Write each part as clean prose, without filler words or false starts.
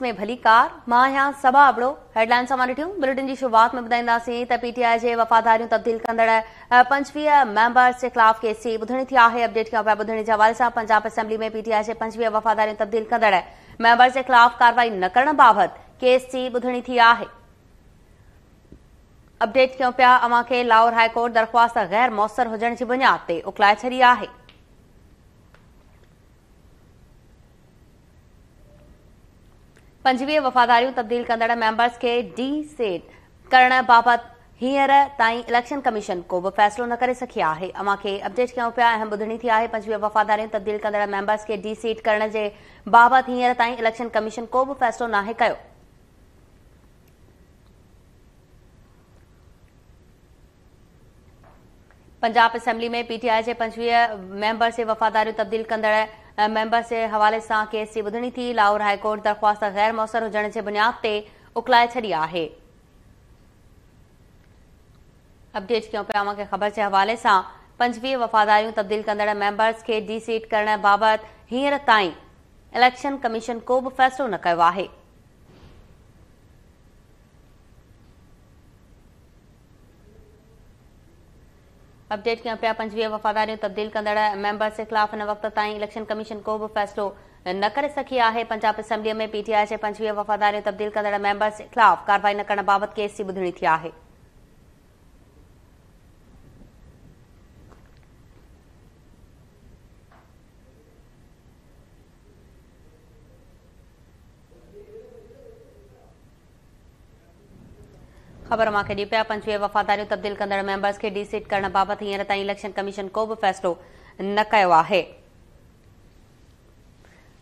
में भली कार मां यहाँ सभा अबड़ो हेडलाइन सां ॾिठियूं। बुलेटिन की शुरुआत में ॿुधाईंदासीं त पीटीआई जे वफ़ादारियूं तब्दील कंदड़ 25 मेंबर्स के खिलाफ केसी ॿुधणी थी आहे। अपडेट कयूं पिया ॿुधणी जे हवाले सां पंजाब असेंबली में पीटीआई जे 25 वफ़ादारियूं तब्दील कंदड़ मेंबर्स के खिलाफ कार्रवाई न करण बाबति केस जी ॿुधणी थी आहे। अपडेट कयूं पिया अवां खे लाहौर हाईकोर्ट दरख़्वास्त गैर मौसर हुजण जी बुनियाद ते उकलाए छॾी आहे। पंजवीह वफ़ादारियूं तब्दील कंदड़ मेंबर्स के डी सेट करण बाबति हींअर ताईं इलेक्शन कमीशन को भी फ़ैसिलो न करे सघी आहे। अवां खे अपडेट कयूं पिया अहम ॿुधणी थी आहे। 25 वफ़ादारियूं तब्दील कंदड़ मेंबर्स के डी सीट करण जे बाबति हींअर ताईं इलेक्शन कमीशन को भी फ़ैसिलो नाहे कयो। पंजाब असेंबली में पीटीआई जे 25 मेंबर्स जे वफ़ादारियूं तब्दील कंदड़ मेंबर्स जे हवाले सां केस जी ॿुधणी थी। लाहौर हाईकोर्ट दरख़्वास्त गैर मौसर हुजण जे बुनियाद ते उकलाए छॾी आहे। अपडेट कयूं पिया अवां खे ख़बर जे हवाले सां 25 वफ़ादारियूं तब्दील कंदड़ मेंबर्स खे डी सीट करण बाबति हींअर ताईं इलेक्शन कमीशन को भी फ़ैसिलो न कयो आहे। अपडेट कयूं पिया 25 वफ़ादारियूं तब्दील कंदड़ मेंबर्स के खिलाफ हिन वक़्त ताईं इलेक्शन कमीशन को भी फ़ैसिलो न करे सघी आहे। पंजाब असेंबली में पीटीआई जे 25 वफ़ादारियूं तब्दील कंदड़ मेंबर्स के खिलाफ कार्रवाई न करण बाबति केस जी ॿुधणी थी आहे। खबर मां खे ॾी पिया 25 वफ़ादारियूं तब्दील कंदड़ मेंबर्स के डी सीट करण बाबति हींअर ताईं इलेक्शन कमीशन को भी फ़ैसिलो न कयो आहे।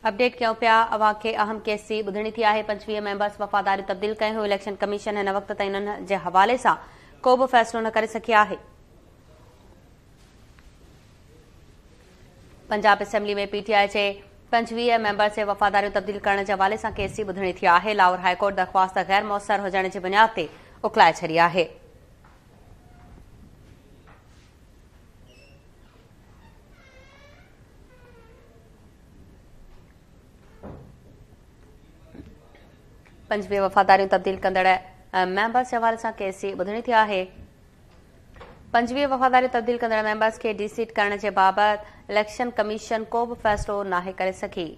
अपडेट कयूं पिया अवां खे अहम केस जी ॿुधणी थी आहे। 25 मेंबर्स वफ़ादारियूं तब्दील कयूं हुयूं। इलेक्शन कमीशन हिन वक़्त ताईं उन्हनि जे हवाले सां को भी फ़ैसिलो न करे सघी आहे। पंजाब असेंबली में पीटीआई जे 25 मेंबर्स जे वफ़ादारियूं तब्दील करण जे हवाले सां केस जी ॿुधणी थी आहे। लाहौर हाईकोर्ट दरख़्वास्त गैर मौसर हुजण जी बुनियाद ते उकलाए छॾी आहे। पंजवीह वफ़ादारियूं तब्दील कंदड़ मेंबर्स जे हवाले सां केस जी ॿुधणी थी आहे। 25 वफ़ादारियूं तब्दील कंदड़ मेंबर्स खे डी सीट करण जे बाबति इलेक्शन कमीशन को भी फ़ैसिलो नाहे करे सघी।